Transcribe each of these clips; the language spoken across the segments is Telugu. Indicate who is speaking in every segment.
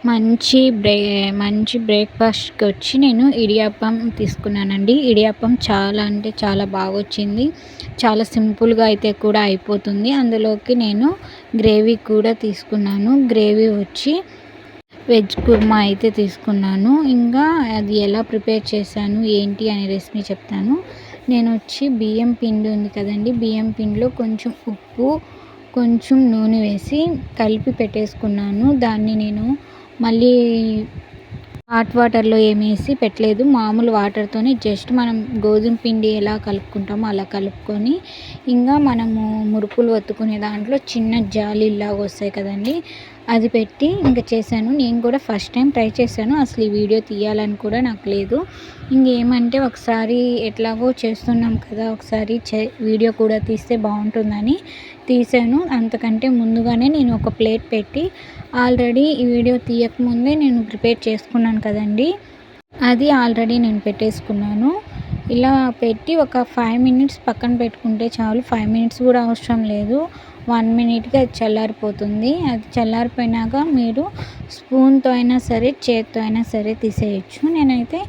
Speaker 1: మంచి బ్రేక్‌ఫాస్ట్‌కి వచ్చి నేను ఇడియాప్పం తీసుకున్నానండి. ఇడియాప్పం చాలా అంటే చాలా బాగొచ్చింది. చాలా సింపుల్‌గా అయితే కూడా అయిపోతుంది. అందులోకి నేను గ్రేవీ కూడా తీసుకున్నాను. గ్రేవీ వచ్చి వెజ్ కుర్మా అయితే తీసుకున్నాను. ఇంకా అది ఎలా ప్రిపేర్ చేశాను ఏంటి అనే రెసిపీ చెప్తాను. నేనొచ్చి బియ్యం పిండి ఉంది కదండీ! బియ్యం పిండిలో కొంచెం ఉప్పు, కొంచెం నూనె వేసి కలిపి పెట్టేసుకున్నాను. దాన్ని నేను మళ్ళీ హాట్ వాటర్‌లో ఏమేసి పెట్టలేదు. మామూలు వాటర్‌తోనే జస్ట్ మనం గోధుమ పిండి ఎలా కలుపుకుంటామో అలా కలుపుకొని, ఇంగా మనము మురుకులు ఒత్తుకునే దాంట్లో చిన్న జాలీల్లాగా వస్తాయి కదండీ! అది పెట్టి ఇంక చేశాను. నేను కూడా ఫస్ట్ టైం ట్రై చేశాను. అసలు ఈ వీడియో తీయాలని కూడా నాకు లేదు. ఇంకేమంటే ఒకసారి ఎట్లాగో చేస్తున్నాం కదా! ఒకసారి వీడియో కూడా తీస్తే బాగుంటుందని తీశాను. అంతకంటే ముందుగానే నేను ఒక ప్లేట్ పెట్టి ఆల్రెడీ ఈ వీడియో తీయకముందే నేను ప్రిపేర్ చేసుకున్నాను కదండీ! అది ఆల్రెడీ నేను పెట్టేసుకున్నాను. ఇలా పెట్టి ఒక 5 మినిట్స్ పక్కన పెట్టుకుంటే చాలు. 5 మినిట్స్ కూడా అవసరం లేదు. 1 మినిట్‌కి అది చల్లారిపోతుంది. అది చల్లారిపోయినాక మీరు స్పూన్‌తో అయినా సరే, చేత్తో అయినా సరే తీసేయొచ్చు. నేనైతే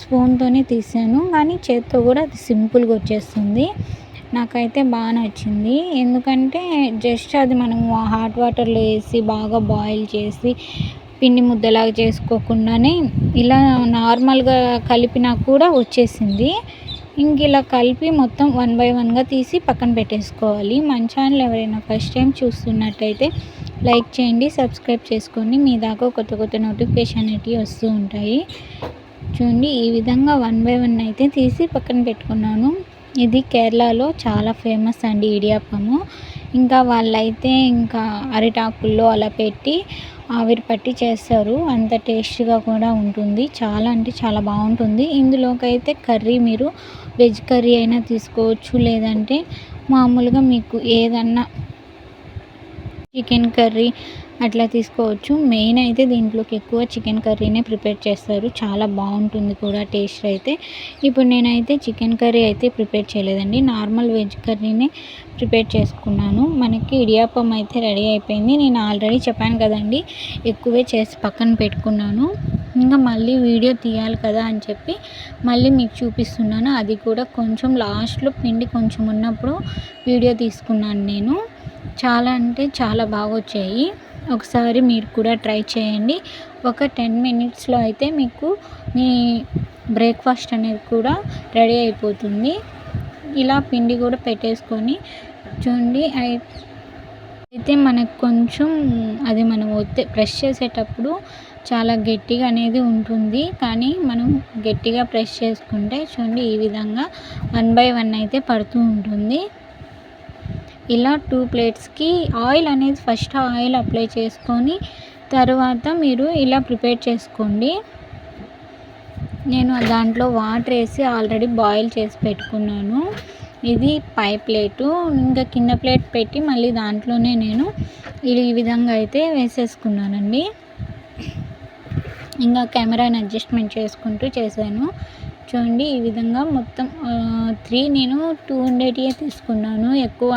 Speaker 1: స్పూన్‌తోనే తీసాను. కానీ చేత్తో కూడా అది సింపుల్‌గా వచ్చేస్తుంది. నాకైతే బాగా నచ్చింది. ఎందుకంటే జస్ట్ అది మనము హాట్ వాటర్‌లో వేసి బాగా బాయిల్ చేసి పిండి ముద్దలాగా చేసుకోకుండానే ఇలా నార్మల్‌గా కలిపినా కూడా వచ్చేసింది. ఇంక ఇలా కలిపి మొత్తం వన్ బై వన్‌గా తీసి పక్కన పెట్టేసుకోవాలి. మన ఛానల్ ఎవరైనా ఫస్ట్ టైం చూస్తున్నట్టయితే లైక్ చేయండి, సబ్స్క్రైబ్ చేసుకోండి. మీ దాకా కొత్త కొత్త నోటిఫికేషన్ అనేటివి వస్తూ ఉంటాయి. చూడండి ఈ విధంగా వన్ బై వన్ అయితే తీసి పక్కన పెట్టుకున్నాను. ఇది కేరళలో చాలా ఫేమస్ అండి ఇడియాప్పము. ఇంకా వాళ్ళైతే ఇంకా అరిటాకుల్లో అలా పెట్టి ఆవిరి పట్టి చేస్తారు. అంత టేస్ట్‌గా కూడా ఉంటుంది. చాలా అంటే చాలా బాగుంటుంది. ఇందులోకైతే కర్రీ మీరు వెజ్ కర్రీ అయినా తీసుకోవచ్చు. లేదంటే మామూలుగా మీకు ఏదన్నా చికెన్ కర్రీ అట్లా తీసుకోవచ్చు. మెయిన్ అయితే దీంట్లోకి ఎక్కువ చికెన్ కర్రీనే ప్రిపేర్ చేస్తారు. చాలా బాగుంటుంది కూడా టేస్ట్ అయితే. ఇప్పుడు నేనైతే చికెన్ కర్రీ అయితే ప్రిపేర్ చేయలేదండి. నార్మల్ వెజ్ కర్రీనే ప్రిపేర్ చేసుకున్నాను. మనకి ఇడియాప్పం అయితే రెడీ అయిపోయింది. నేను ఆల్రెడీ చెప్పాను కదండి, ఎక్కువే చేసి పక్కన పెట్టుకున్నాను. ఇంకా మళ్ళీ వీడియో తీయాలి కదా అని చెప్పి మళ్ళీ మీకు చూపిస్తున్నాను. అది కూడా కొంచెం లాస్ట్లో పిండి కొంచెం ఉన్నప్పుడు వీడియో తీసుకున్నాను నేను. చాలా అంటే చాలా బాగా వచ్చాయి. ఒకసారి మీరు కూడా ట్రై చేయండి. ఒక 10 మినిట్స్లో అయితే మీకు మీ బ్రేక్ఫాస్ట్ అనేది కూడా రెడీ అయిపోతుంది. ఇలా పిండి కూడా పెట్టేసుకొని చూడండి. అయితే మనకు కొంచెం అది మనం ప్రెస్ చేసేటప్పుడు చాలా గట్టిగా అనేది ఉంటుంది. కానీ మనం గట్టిగా ప్రెస్ చేసుకుంటే చూడండి ఈ విధంగా వన్ బై వన్ అయితే పడుతూ ఉంటుంది. ఇలా 2 ప్లేట్స్‌కి ఆయిల్ అనేది ఫస్ట్ ఆయిల్ అప్లై చేసుకొని తర్వాత మీరు ఇలా ప్రిపేర్ చేసుకోండి. నేను దాంట్లో వాటర్ వేసి ఆల్రెడీ బాయిల్ చేసి పెట్టుకున్నాను. ఇది పై ప్లేటు. ఇంకా కింద ప్లేట్ పెట్టి మళ్ళీ దాంట్లోనే నేను ఈ విధంగా అయితే వేసేసుకున్నానండి. ఇంకా కెమెరాని అడ్జస్ట్మెంట్ చేసుకుంటూ చేశాను. చూడండి ఈ విధంగా మొత్తం 3 నేను 2 ఉండేటివే తీసుకున్నాను. ఎక్కువ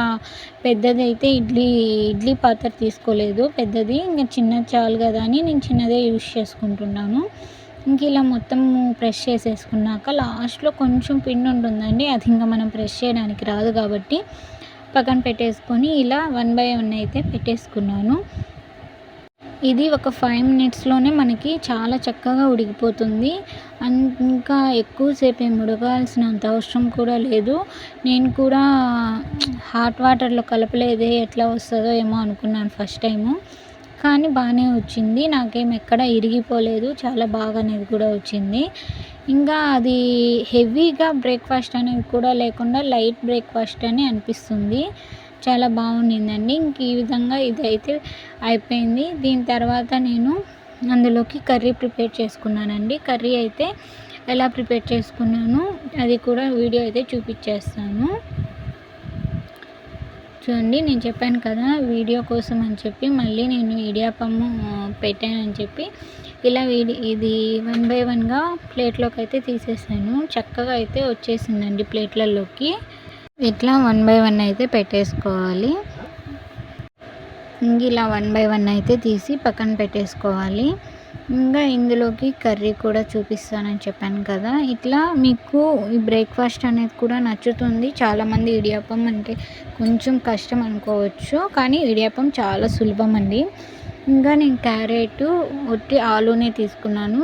Speaker 1: పెద్దది అయితే ఇడ్లీ పాత్ర తీసుకోలేదు పెద్దది. ఇంకా చిన్నది చాలు కదా అని నేను చిన్నదే యూజ్ చేసుకుంటున్నాను. ఇంక ఇలా మొత్తం ప్రెస్ చేసేసుకున్నాక లాస్ట్లో కొంచెం పిండి ఉంటుందండి. అది ఇంకా మనం ప్రెస్ చేయడానికి రాదు కాబట్టి పక్కన పెట్టేసుకొని ఇలా వన్ బై వన్ అయితే పెట్టేసుకున్నాను. ఇది ఒక 5 మినిట్స్‌లోనే మనకి చాలా చక్కగా ఉడికిపోతుంది. ఇంకా ఎక్కువసేపు ఏమి ఉడకాల్సినంత అవసరం కూడా లేదు. నేను కూడా హాట్ వాటర్‌లో కలపలేదే ఎట్లా వస్తుందో ఏమో అనుకున్నాను ఫస్ట్ టైము. కానీ బాగానే వచ్చింది. నాకేం ఎక్కడ ఇరిగిపోలేదు. చాలా బాగా అనేది కూడా వచ్చింది. ఇంకా అది హెవీగా బ్రేక్‌ఫాస్ట్ అనేది కూడా లేకుండా లైట్ బ్రేక్‌ఫాస్ట్ అని అనిపిస్తుంది. చాలా బాగుండిందండి. ఇంక ఈ విధంగా ఇదైతే అయిపోయింది. దీని తర్వాత నేను అందులోకి కర్రీ ప్రిపేర్ చేసుకున్నానండి. కర్రీ అయితే ఎలా ప్రిపేర్ చేసుకున్నానో అది కూడా వీడియో అయితే చూపించేస్తాను. చూడండి నేను చెప్పాను కదా వీడియో కోసం అని చెప్పి మళ్ళీ నేను ఇడియాప్పము పెట్టానని చెప్పి ఇలా ఇది వన్ బై వన్గా ప్లేట్లోకి అయితే తీసేసాను. చక్కగా అయితే వచ్చేసిందండి ప్లేట్లలోకి. ఇట్లా వన్ బై వన్ అయితే పెట్టేసుకోవాలి. ఇలా వన్ బై వన్ అయితే తీసి పక్కన పెట్టేసుకోవాలి. ఇంకా ఇందులోకి కర్రీ కూడా చూపిస్తానని చెప్పాను కదా. ఇట్లా మీకు ఈ బ్రేక్ఫాస్ట్ అనేది కూడా నచ్చుతుంది. చాలామంది ఇడియాప్పం అంటే కొంచెం కష్టం అనుకోవచ్చు, కానీ ఇడియాప్పం చాలా సులభం అండి. ఇంకా నేను క్యారెట్ ఒట్టి ఆలూనే తీసుకున్నాను.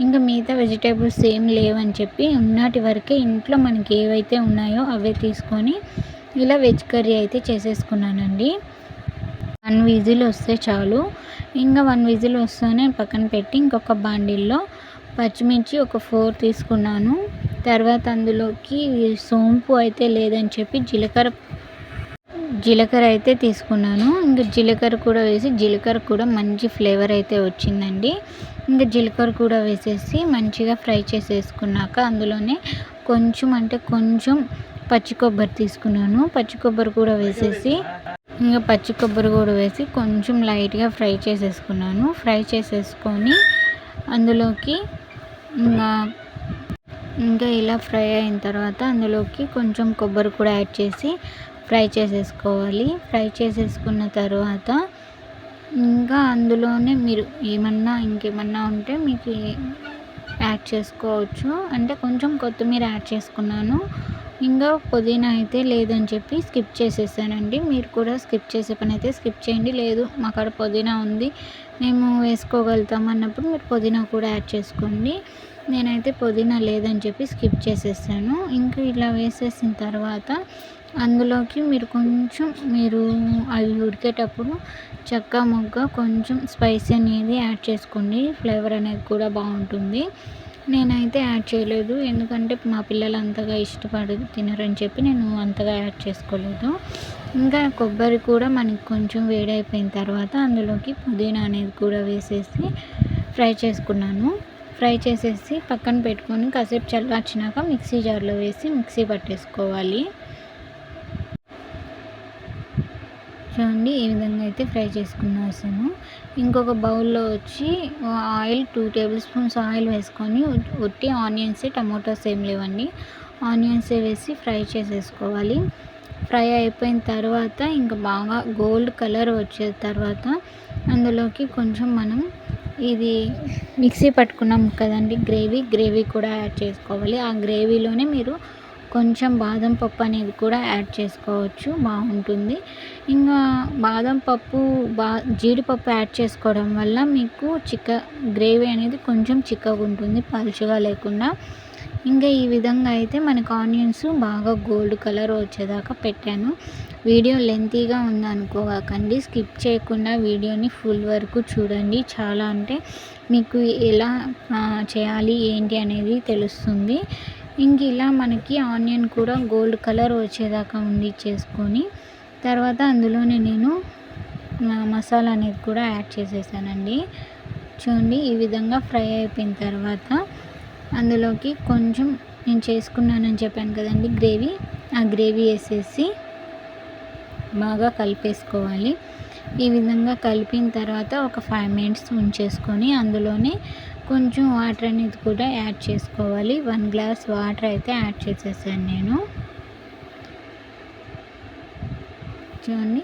Speaker 1: ఇంకా మిగతా వెజిటేబుల్స్ ఏం లేవని చెప్పి ఉన్నటి వరకే ఇంట్లో మనకి ఏవైతే ఉన్నాయో అవే తీసుకొని ఇలా వెజ్ కర్రీ అయితే చేసేసుకున్నానండి. 1 విజిల్ వస్తే చాలు. ఇంకా 1 విజిల్ వస్తేనే పక్కన పెట్టి ఇంకొక బాండిల్లో పచ్చిమిర్చి ఒక 4 తీసుకున్నాను. తర్వాత అందులోకి సోంపు అయితే లేదని చెప్పి జీలకర్ర అయితే తీసుకున్నాను. ఇంకా జీలకర్ర కూడా వేసి జీలకర్ర కూడా మంచి ఫ్లేవర్ అయితే వచ్చిందండి. ఇంకా జీలకర్ర కూడా వేసేసి మంచిగా ఫ్రై చేసేసుకున్నాక అందులోనే కొంచెం పచ్చి కొబ్బరి తీసుకున్నాను. పచ్చి కొబ్బరి కూడా వేసేసి ఇంకా పచ్చి కొబ్బరి కూడా వేసి కొంచెం లైట్గా ఫ్రై చేసేసుకున్నాను. ఫ్రై చేసేసుకొని అందులోకి ఇంకా ఇలా ఫ్రై అయిన తర్వాత అందులోకి కొంచెం కొబ్బరి కూడా యాడ్ చేసి ఫ్రై చేసేసుకోవాలి. ఫ్రై చేసేసుకున్న తర్వాత ఇంకా అందులోనే మీరు ఇంకేమన్నా ఉంటే మీకు యాడ్ చేసుకోవచ్చు. అంటే కొంచెం కొత్తిమీర యాడ్ చేసుకున్నాను. ఇంకా పుదీనా అయితే లేదని చెప్పి స్కిప్ చేసేసానండి. మీరు కూడా స్కిప్ చేసే పని అయితే స్కిప్ చేయండి. లేదు మా కాడ పుదీనా ఉంది, మేము వేసుకోగలుగుతాం అన్నప్పుడు మీరు పుదీనా కూడా యాడ్ చేసుకోండి. నేనైతే పుదీనా లేదని చెప్పి స్కిప్ చేసేసాను. ఇంకా ఇలా వేసేసిన తర్వాత అందులోకి మీరు అవి ఉడికేటప్పుడు చెక్క మొగ్గ కొంచెం స్పైసీ అనేది యాడ్ చేసుకోండి. ఫ్లేవర్ అనేది కూడా బాగుంటుంది. నేనైతే యాడ్ చేయలేదు, ఎందుకంటే మా పిల్లలు అంతగా ఇష్టపడి తినరని చెప్పి నేను అంతగా యాడ్ చేసుకోలేదు. ఇంకా కొబ్బరి కూడా మనకి కొంచెం వేడైపోయిన తర్వాత అందులోకి పుదీనా అనేది కూడా వేసేసి ఫ్రై చేసుకున్నాను. ఫ్రై చేసేసి పక్కన పెట్టుకొని కాసేపు చల్లార్చినాక మిక్సీ జార్లో వేసి మిక్సీ పట్టేసుకోవాలి. చూడండి ఈ విధంగా అయితే ఫ్రై చేసుకున్నాను. ఇంకొక బౌల్లో వచ్చి ఆయిల్ 2 టేబుల్ స్పూన్స్ ఆయిల్ వేసుకొని ఒట్టి ఆనియన్స్, టమాటోస్ ఏం లేవండి, ఆనియన్స్ వేసి ఫ్రై చేసేసుకోవాలి. ఫ్రై అయిపోయిన తర్వాత ఇంకా బాగా గోల్డ్ కలర్ వచ్చే తర్వాత అందులోకి కొంచెం మనం ఇది మిక్సీ పట్టుకున్నాం కదండి గ్రేవీ కూడా యాడ్ చేసుకోవాలి. ఆ గ్రేవీలోనే మీరు కొంచెం బాదం పప్పు అనేది కూడా యాడ్ చేసుకోవచ్చు, బాగుంటుంది. ఇంకా బాదం పప్పు జీడిపప్పు యాడ్ చేసుకోవడం వల్ల మీకు గ్రేవీ అనేది కొంచెం చిక్కగా ఉంటుంది, పలుచగా లేకుండా. ఇంకా ఈ విధంగా అయితే మనకు ఆనియన్స్ బాగా గోల్డ్ కలర్ వచ్చేదాకా పెట్టాను. వీడియో లెంతీగా ఉందనుకోకండి, స్కిప్ చేయకుండా వీడియోని ఫుల్ వరకు చూడండి. చాలా అంటే మీకు ఎలా చేయాలి ఏంటి అనేది తెలుస్తుంది. ఇంక ఇలా మనకి ఆనియన్ కూడా గోల్డ్ కలర్ వచ్చేదాకా చేసుకొని తర్వాత అందులోనే నేను మసాలా అనేది కూడా యాడ్ చేసేసానండి. చూడండి ఈ విధంగా ఫ్రై అయిపోయిన తర్వాత అందులోకి కొంచెం నేను చేసుకున్నానని చెప్పాను కదండి ఆ గ్రేవీ వేసేసి బాగా కలిపేసుకోవాలి. ఈ విధంగా కలిపిన తర్వాత ఒక 5 మినిట్స్ ఉంచేసుకొని అందులోనే కొంచెం వాటర్ అనేది కూడా యాడ్ చేసుకోవాలి. 1 గ్లాస్ వాటర్ అయితే యాడ్ చేసేసాను నేను. చూడండి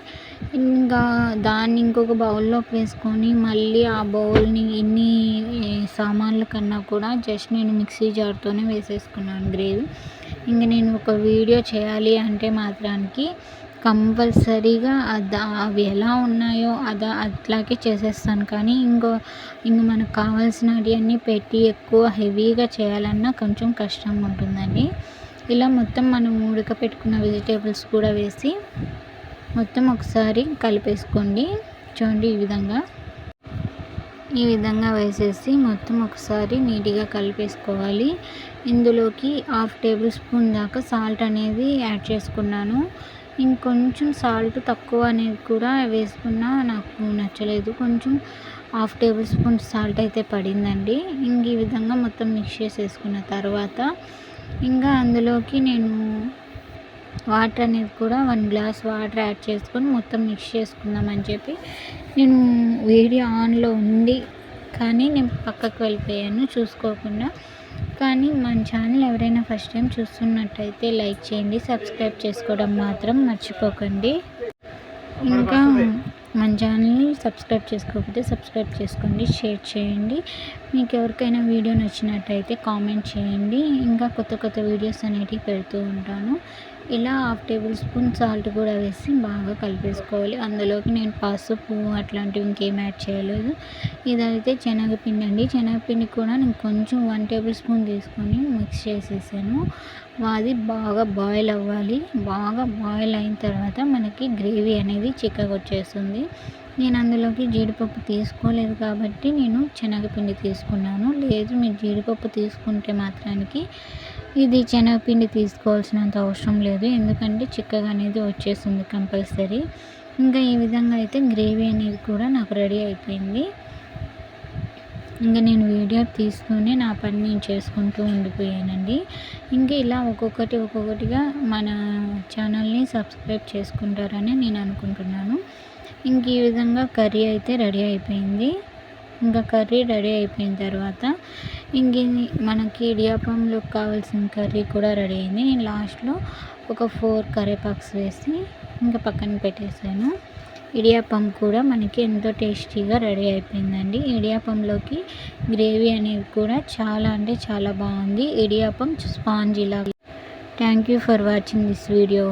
Speaker 1: ఇంకా దాన్ని ఇంకొక బౌల్లోకి వేసుకొని మళ్ళీ ఆ బౌల్ని ఇన్ని సామాన్ల కన్నా కూడా జస్ట్ నేను మిక్సీ జార్తోనే వేసేసుకున్నాను గ్రేవీ. ఇంక నేను ఒక వీడియో చేయాలి అంటే మాత్రానికి కంపల్సరీగా అవి ఎలా ఉన్నాయో అట్లాగే చేసేస్తాను. కానీ ఇంక మనకు కావాల్సినవి అన్నీ పెట్టి ఎక్కువ హెవీగా చేయాలన్నా కొంచెం కష్టంగా ఉంటుందండి. ఇలా మొత్తం మనం ఉడకపెట్టుకున్న వెజిటేబుల్స్ కూడా వేసి మొత్తం ఒకసారి కలిపేసుకోండి. చూడండి ఈ విధంగా వేసేసి మొత్తం ఒకసారి నీట్గా కలిపేసుకోవాలి. ఇందులోకి 1/2 టేబుల్ స్పూన్ దాకా సాల్ట్ అనేది యాడ్ చేసుకున్నాను. ఇంకొంచెం సాల్ట్ తక్కువ అనేది కూడా వేసుకున్నా నాకు నచ్చలేదు, కొంచెం 1/2 టేబుల్ స్పూన్ సాల్ట్ అయితే పడిందండి. ఇంక ఈ విధంగా మొత్తం మిక్స్ చేసేసుకున్న తర్వాత ఇంకా అందులోకి నేను వాటర్ అనేది కూడా 1 గ్లాస్ వాటర్ యాడ్ చేసుకొని మొత్తం మిక్స్ చేసుకుందామని చెప్పి నేను వీడియో ఆన్లో ఉంది కానీ నేను పక్కకు వెళ్ళిపోయాను చూసుకోకుండా. కానీ మన ఛానల్ ఎవరైనా ఫస్ట్ టైం చూస్తున్నట్టయితే లైక్ చేయండి, సబ్స్క్రైబ్ చేసుకోవడం మాత్రం మర్చిపోకండి. ఇంకా మన ఛానల్ని సబ్స్క్రైబ్ చేసుకోకపోతే సబ్స్క్రైబ్ చేసుకోండి, షేర్ చేయండి. మీకు ఎవరికైనా వీడియో నచ్చినట్టయితే కామెంట్ చేయండి. ఇంకా కొత్త కొత్త వీడియోస్ అనేటివి పెడుతూ ఉంటాను. ఇలా 1/2 టేబుల్ స్పూన్ సాల్ట్ కూడా వేసి బాగా కలిపేసుకోవాలి. అందులోకి నేను పసుపు అట్లాంటివి ఇంకేం యాడ్ చేయలేదు. ఇదైతే శనగపిండి అండి. శనగపిండి కూడా నేను కొంచెం 1 టేబుల్ స్పూన్ తీసుకొని మిక్స్ చేసేసాను. అది బాగా బాయిల్ అవ్వాలి. బాగా బాయిల్ అయిన తర్వాత మనకి గ్రేవీ అనేది చిక్కగా వచ్చేస్తుంది. నేను అందులోకి జీడిపప్పు తీసుకోలేదు కాబట్టి నేను శనగపిండి తీసుకున్నాను. లేదు మీరు జీడిపప్పు తీసుకుంటే మాత్రానికి ఇది శనగపిండి తీసుకోవాల్సినంత అవసరం లేదు, ఎందుకంటే చిక్కగా అనేది వచ్చేస్తుంది కంపల్సరీ. ఇంకా ఈ విధంగా అయితే గ్రేవీ అనేది కూడా నాకు రెడీ అయిపోయింది. ఇంకా నేను వీడియో తీస్తూనే నా పని నేను చేసుకుంటూ ఉండిపోయానండి. ఇంకా ఇలా ఒక్కొక్కటిగా మన ఛానల్ని సబ్స్క్రైబ్ చేసుకుంటారని నేను అనుకుంటున్నాను. ఇంక ఈ విధంగా కర్రీ అయితే రెడీ అయిపోయింది. ఇంకా కర్రీ రెడీ అయిపోయిన తర్వాత ఇంక మనకి ఇడియాప్పంలోకి కావాల్సిన కర్రీ కూడా రెడీ అయింది. నేను లాస్ట్లో ఒక 4 కరివేపాక్స్ వేసి ఇంకా పక్కన పెట్టేసాను. ఇడియాప్పం కూడా మనకి ఎంతో టేస్టీగా రెడీ అయిపోయిందండి. ఇడియాప్పంలోకి గ్రేవీ అనేది కూడా చాలా అంటే చాలా బాగుంది. ఇడియాప్పం స్పాంజీ లాగా. Thank you for watching this video.